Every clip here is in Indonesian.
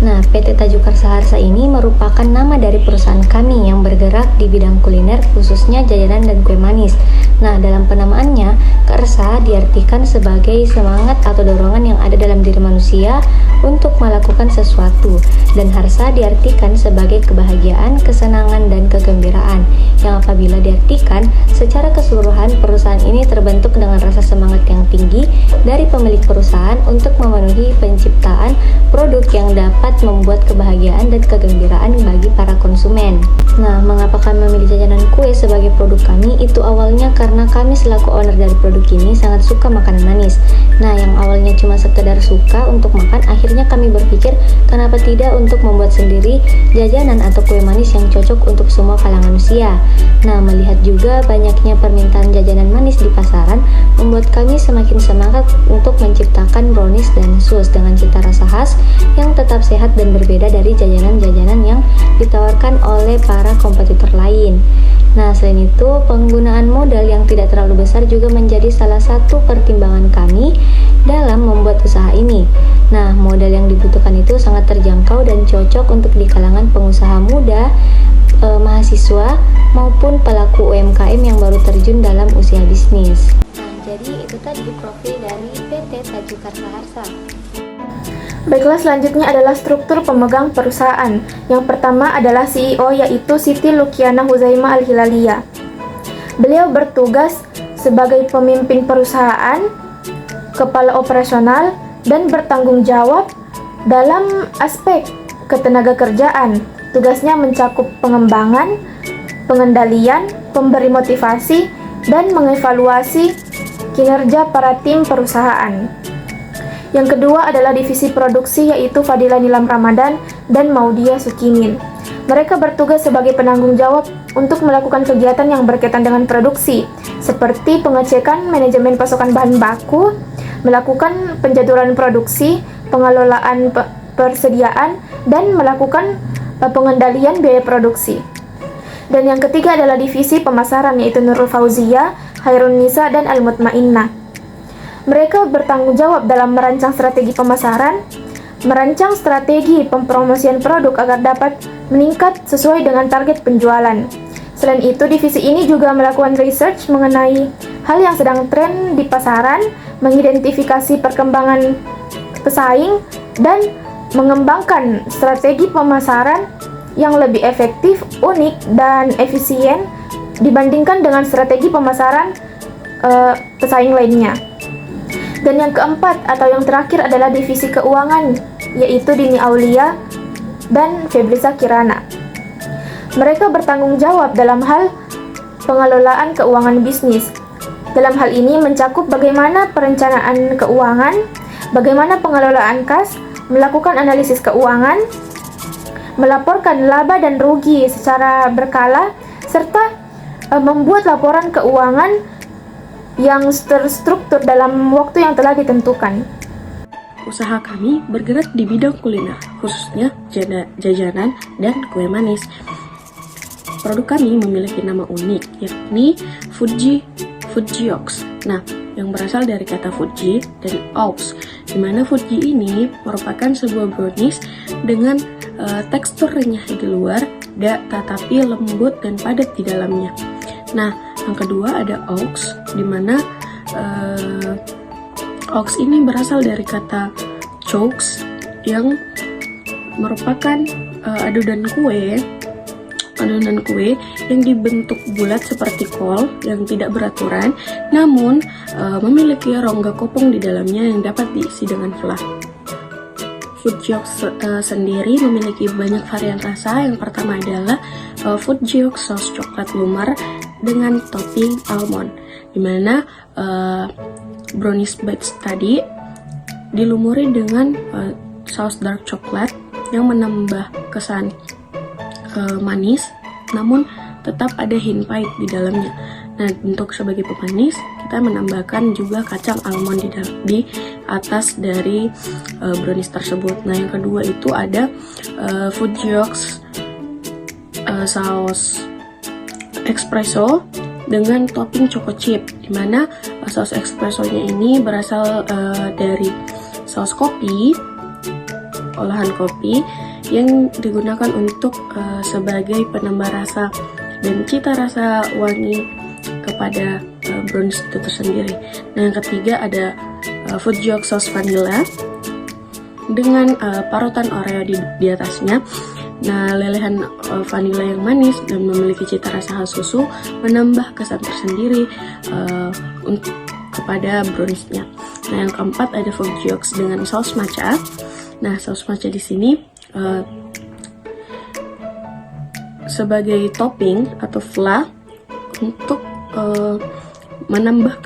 Nah, PT Tajuk Karsa Harsa ini merupakan nama dari perusahaan kami yang bergerak di bidang kuliner, khususnya jajanan dan kue manis. Nah, dalam penamaannya, Karsa diartikan sebagai semangat atau dorongan yang ada dalam diri manusia untuk melakukan sesuatu, dan Harsa diartikan sebagai kebahagiaan, kesenangan, dan kegembiraan, yang apabila diartikan secara keseluruhan, perusahaan ini terbentuk dengan rasa semangat yang tinggi dari pemilik perusahaan untuk memenuhi penciptaan produk yang dapat membuat kebahagiaan dan kegembiraan bagi para konsumen. Nah, mengapa kami memilih jajanan kue sebagai produk kami? Itu awalnya karena kami selaku owner dari produk ini sangat suka makanan manis. Nah, yang awalnya cuma sekedar suka untuk makan, akhirnya kami berpikir kenapa tidak untuk membuat sendiri jajanan atau kue manis yang cocok untuk semua kalangan usia. Nah, melihat juga banyaknya permintaan jajanan manis di pasaran, membuat kami semakin semangat untuk menciptakan brownies dan sus dengan cita rasa khas yang tetap sehat dan berbeda dari jajanan-jajanan yang ditawarkan oleh para kompetitor lain. Nah, selain itu, penggunaan modal yang tidak terlalu besar juga menjadi salah satu pertimbangan kami dalam membuat usaha ini. Nah, modal yang dibutuhkan itu sangat terjangkau dan cocok untuk di kalangan pengusaha muda, mahasiswa, maupun pelaku UMKM yang baru terjun dalam usia bisnis. Nah, jadi itu tadi profil dari PT Tajuk Karsa Harsa. Baiklah, selanjutnya adalah struktur pemegang perusahaan. Yang pertama adalah CEO, yaitu Siti Lukiana Huzaima Al-Hilaliyah. Beliau bertugas sebagai pemimpin perusahaan, kepala operasional, dan bertanggung jawab dalam aspek ketenagakerjaan. Tugasnya mencakup pengembangan, pengendalian, pemberi motivasi, dan mengevaluasi kinerja para tim perusahaan. Yang kedua adalah divisi produksi, yaitu Fadila Nilam Ramadan dan Maudia Sukimin. Mereka bertugas sebagai penanggung jawab untuk melakukan kegiatan yang berkaitan dengan produksi, seperti pengecekan manajemen pasokan bahan baku, melakukan penjadwalan produksi, pengelolaan persediaan, dan melakukan pengendalian biaya produksi. Dan yang ketiga adalah divisi pemasaran, yaitu Nurul Fauzia, Hairun Nisa, dan Al-Mutmainnah. Mereka bertanggung jawab dalam merancang strategi pemasaran, merancang strategi pempromosian produk agar dapat meningkat sesuai dengan target penjualan. Selain itu, divisi ini juga melakukan research mengenai hal yang sedang tren di pasaran, mengidentifikasi perkembangan pesaing, dan mengembangkan strategi pemasaran yang lebih efektif, unik, dan efisien dibandingkan dengan strategi pemasaran pesaing lainnya. Dan yang keempat atau yang terakhir adalah divisi keuangan, yaitu Dini Aulia dan Febrisa Kirana. Mereka bertanggung jawab dalam hal pengelolaan keuangan bisnis. Dalam hal ini mencakup bagaimana perencanaan keuangan, bagaimana pengelolaan kas, melakukan analisis keuangan, melaporkan laba dan rugi secara berkala, serta membuat laporan keuangan yang terstruktur dalam waktu yang telah ditentukan. Usaha kami bergerak di bidang kuliner, khususnya jajanan dan kue manis. Produk kami memiliki nama unik, yakni Fujiox. Nah, yang berasal dari kata Fuji dan Aux, di mana Fuji ini merupakan sebuah brownies dengan tekstur renyah di luar, tetapi lembut dan padat di dalamnya. Nah, yang kedua ada Aux, di mana Aux ini berasal dari kata chokes yang merupakan adonan kue yang dibentuk bulat seperti kol yang tidak beraturan, namun memiliki rongga kopong di dalamnya yang dapat diisi dengan flah. Fujiox sendiri memiliki banyak varian rasa. Yang pertama adalah Fujiox saus coklat lumar dengan topping almond, dimana brownies bites tadi dilumuri dengan saus dark coklat yang menambah kesan manis, namun tetap ada hint pahit di dalamnya. Nah, untuk sebagai pemanis, kita menambahkan juga kacang almond di atas dari brownies tersebut. Nah, yang kedua itu ada Fujiox saus espresso dengan topping choco chip, dimana saus espressonya ini berasal dari saus kopi olahan kopi yang digunakan untuk sebagai penambah rasa dan cita rasa wangi kepada brownies itu tersendiri. Nah, yang ketiga ada Fujiok Sauce Vanilla dengan parutan Oreo di atasnya. Nah, lelehan vanila yang manis dan memiliki cita rasa khas susu menambah kesan tersendiri untuk kepada browniesnya. Nah, yang keempat ada Fujiok dengan saus matcha. Nah, saus matcha di sini sebagai topping atau fla untuk menambah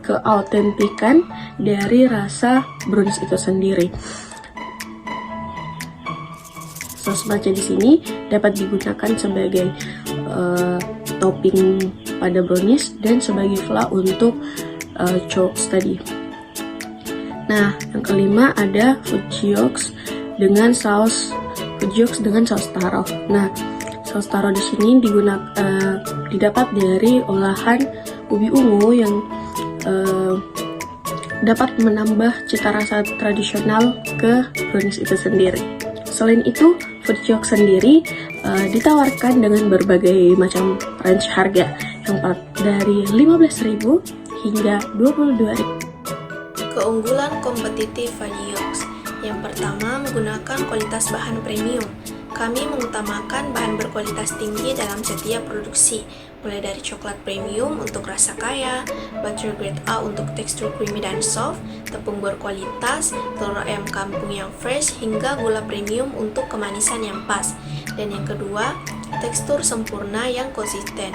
keautentikan dari rasa brownies itu sendiri. Saus matcha di sini dapat digunakan sebagai topping pada brownies dan sebagai fla untuk chalks tadi. Nah, yang kelima ada Fujiok dengan saus taro. Nah, saus taro di sini didapat dari olahan ubi ungu yang dapat menambah cita rasa tradisional ke brownies itu sendiri. Selain itu, Fujiok sendiri ditawarkan dengan berbagai macam range harga yang dari 15.000 hingga 22.000. Keunggulan kompetitif Fujiok. Yang pertama, menggunakan kualitas bahan premium. Kami mengutamakan bahan berkualitas tinggi dalam setiap produksi, mulai dari coklat premium untuk rasa kaya, butter grade A untuk tekstur creamy dan soft, tepung berkualitas, telur ayam kampung yang fresh, hingga gula premium untuk kemanisan yang pas. Dan yang kedua, tekstur sempurna yang konsisten.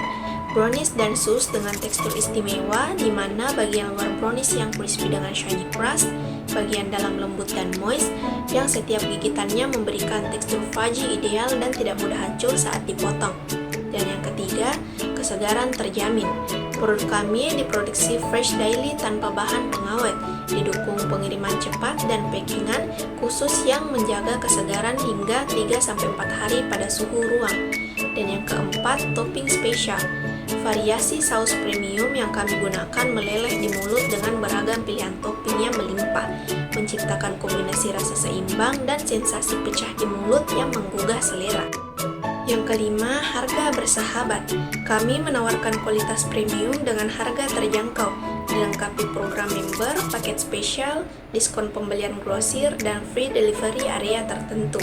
Brownies dan sus dengan tekstur istimewa, di mana bagian luar brownies yang crispy dengan shiny crust, bagian dalam lembut dan moist, yang setiap gigitannya memberikan tekstur fudgy ideal dan tidak mudah hancur saat dipotong. Dan yang ketiga, kesegaran terjamin. Produk kami diproduksi fresh daily tanpa bahan pengawet, didukung pengiriman cepat dan packingan khusus yang menjaga kesegaran hingga 3-4 hari pada suhu ruang. Dan yang keempat, topping spesial. Variasi saus premium yang kami gunakan meleleh di mulut dengan beragam pilihan topping yang melimpah, menciptakan kombinasi rasa seimbang dan sensasi pecah di mulut yang menggugah selera. Yang kelima, harga bersahabat. Kami menawarkan kualitas premium dengan harga terjangkau, dilengkapi program member, paket spesial, diskon pembelian grosir, dan free delivery area tertentu.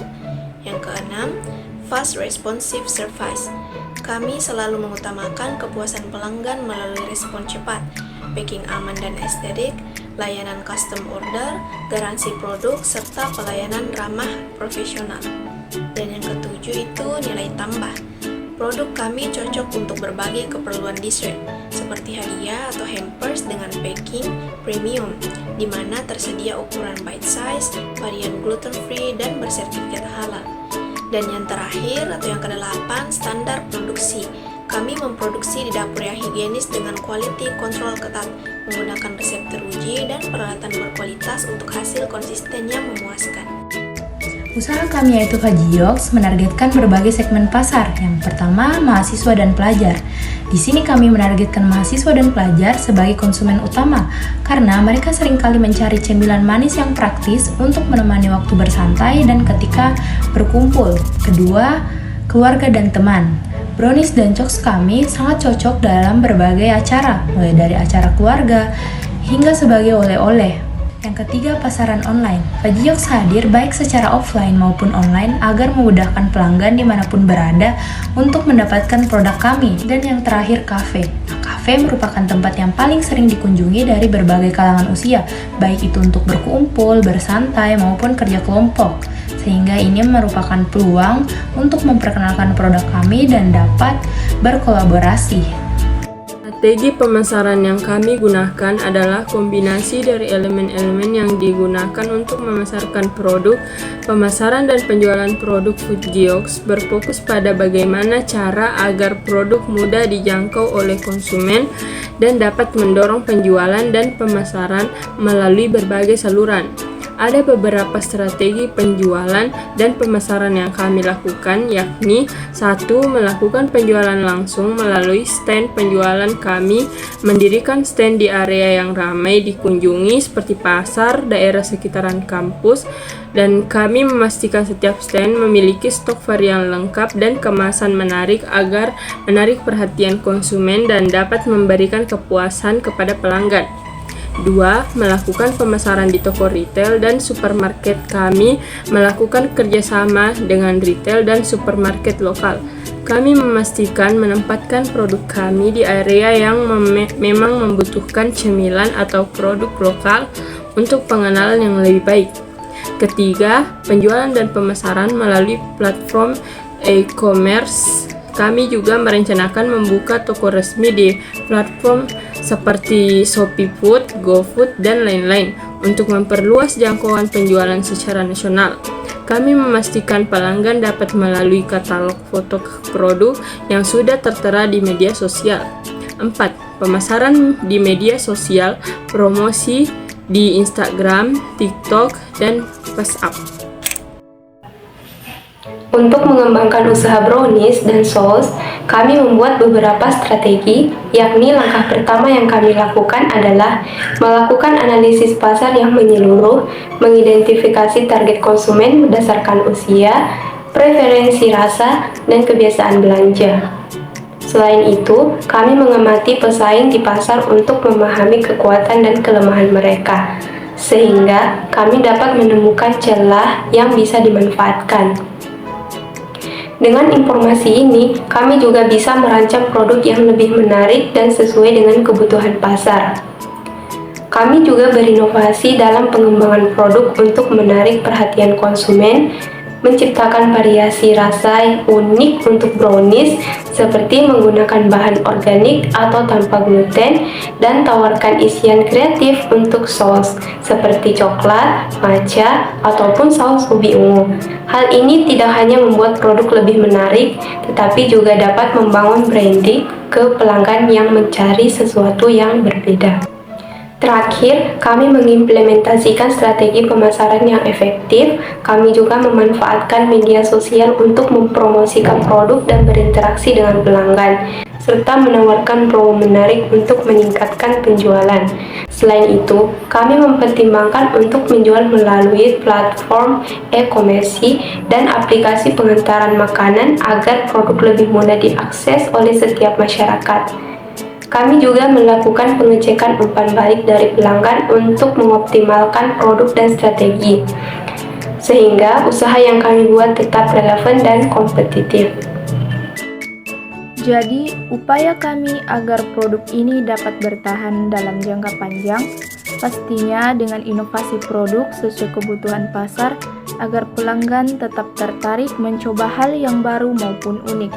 Yang keenam, fast responsive service. Kami selalu mengutamakan kepuasan pelanggan melalui respon cepat, packing aman dan estetik, layanan custom order, garansi produk, serta pelayanan ramah profesional. Dan yang ketujuh itu nilai tambah. Produk kami cocok untuk berbagai keperluan dessert, seperti hadiah atau hampers dengan packing premium, di mana tersedia ukuran bite size, varian gluten free, dan bersertifikat halal. Dan yang terakhir atau yang ke-8, standar produksi. Kami memproduksi di dapur yang higienis dengan quality control ketat, menggunakan resep teruji dan peralatan berkualitas untuk hasil konsisten yang memuaskan. Usaha kami yaitu Fujiok menargetkan berbagai segmen pasar. Yang pertama, mahasiswa dan pelajar. Di sini kami menargetkan mahasiswa dan pelajar sebagai konsumen utama karena mereka seringkali mencari cemilan manis yang praktis untuk menemani waktu bersantai dan ketika berkumpul. Kedua, keluarga dan teman. Brownies dan chalks kami sangat cocok dalam berbagai acara, mulai dari acara keluarga hingga sebagai oleh-oleh. Yang ketiga, pasaran online. Fujiok hadir baik secara offline maupun online agar memudahkan pelanggan dimanapun berada untuk mendapatkan produk kami. Dan yang terakhir, kafe. Kafe merupakan tempat yang paling sering dikunjungi dari berbagai kalangan usia, baik itu untuk berkumpul, bersantai, maupun kerja kelompok. Sehingga ini merupakan peluang untuk memperkenalkan produk kami dan dapat berkolaborasi. Strategi pemasaran yang kami gunakan adalah kombinasi dari elemen-elemen yang digunakan untuk memasarkan produk. Pemasaran dan penjualan produk Fujiok berfokus pada bagaimana cara agar produk mudah dijangkau oleh konsumen dan dapat mendorong penjualan dan pemasaran melalui berbagai saluran. Ada beberapa strategi penjualan dan pemasaran yang kami lakukan, yakni 1. Melakukan penjualan langsung melalui stand penjualan kami, mendirikan stand di area yang ramai dikunjungi seperti pasar, daerah sekitaran kampus, dan kami memastikan setiap stand memiliki stok varian lengkap dan kemasan menarik agar menarik perhatian konsumen dan dapat memberikan kepuasan kepada pelanggan. 2. Melakukan pemasaran di toko retail dan supermarket. Kami melakukan kerjasama dengan retail dan supermarket lokal. Kami memastikan menempatkan produk kami di area yang memang membutuhkan cemilan atau produk lokal untuk pengenalan yang lebih baik. Ketiga, penjualan dan pemasaran melalui platform e-commerce. Kami juga merencanakan membuka toko resmi di platform seperti Shopee Food, GoFood, dan lain-lain untuk memperluas jangkauan penjualan secara nasional. Kami memastikan pelanggan dapat melalui katalog foto produk yang sudah tertera di media sosial. 4. Pemasaran di media sosial, promosi di Instagram, TikTok, dan WhatsApp. Untuk mengembangkan usaha brownies dan sauce, kami membuat beberapa strategi, yakni langkah pertama yang kami lakukan adalah melakukan analisis pasar yang menyeluruh, mengidentifikasi target konsumen berdasarkan usia, preferensi rasa, dan kebiasaan belanja. Selain itu, kami mengamati pesaing di pasar untuk memahami kekuatan dan kelemahan mereka, sehingga kami dapat menemukan celah yang bisa dimanfaatkan. Dengan informasi ini, kami juga bisa merancang produk yang lebih menarik dan sesuai dengan kebutuhan pasar. Kami juga berinovasi dalam pengembangan produk untuk menarik perhatian konsumen, menciptakan variasi rasa yang unik untuk brownies seperti menggunakan bahan organik atau tanpa gluten, dan tawarkan isian kreatif untuk saus seperti coklat, matcha, ataupun saus ubi ungu. Hal ini tidak hanya membuat produk lebih menarik, tetapi juga dapat membangun branding ke pelanggan yang mencari sesuatu yang berbeda. Terakhir, kami mengimplementasikan strategi pemasaran yang efektif. Kami juga memanfaatkan media sosial untuk mempromosikan produk dan berinteraksi dengan pelanggan, serta menawarkan promo menarik untuk meningkatkan penjualan. Selain itu, kami mempertimbangkan untuk menjual melalui platform e-commerce dan aplikasi pengantaran makanan agar produk lebih mudah diakses oleh setiap masyarakat. Kami juga melakukan pengecekan umpan balik dari pelanggan untuk mengoptimalkan produk dan strategi, sehingga usaha yang kami buat tetap relevan dan kompetitif. Jadi, upaya kami agar produk ini dapat bertahan dalam jangka panjang, pastinya dengan inovasi produk sesuai kebutuhan pasar agar pelanggan tetap tertarik mencoba hal yang baru maupun unik.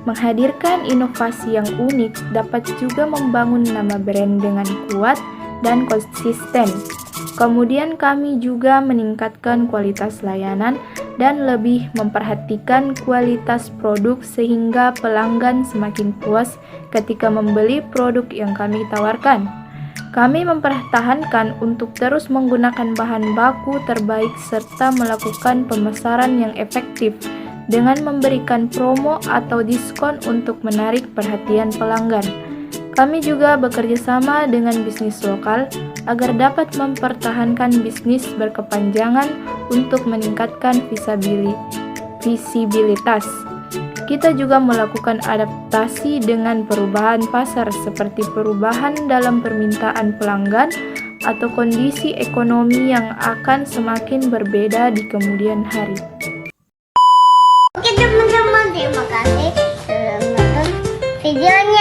Menghadirkan inovasi yang unik dapat juga membangun nama brand dengan kuat dan konsisten. Kemudian kami juga meningkatkan kualitas layanan dan lebih memperhatikan kualitas produk sehingga pelanggan semakin puas ketika membeli produk yang kami tawarkan. Kami mempertahankan untuk terus menggunakan bahan baku terbaik serta melakukan pemasaran yang efektif dengan memberikan promo atau diskon untuk menarik perhatian pelanggan. Kami juga bekerja sama dengan bisnis lokal agar dapat mempertahankan bisnis berkepanjangan untuk meningkatkan visibilitas. Kita juga melakukan adaptasi dengan perubahan pasar seperti perubahan dalam permintaan pelanggan atau kondisi ekonomi yang akan semakin berbeda di kemudian hari. Oke teman-teman, terima kasih sudah menonton videonya.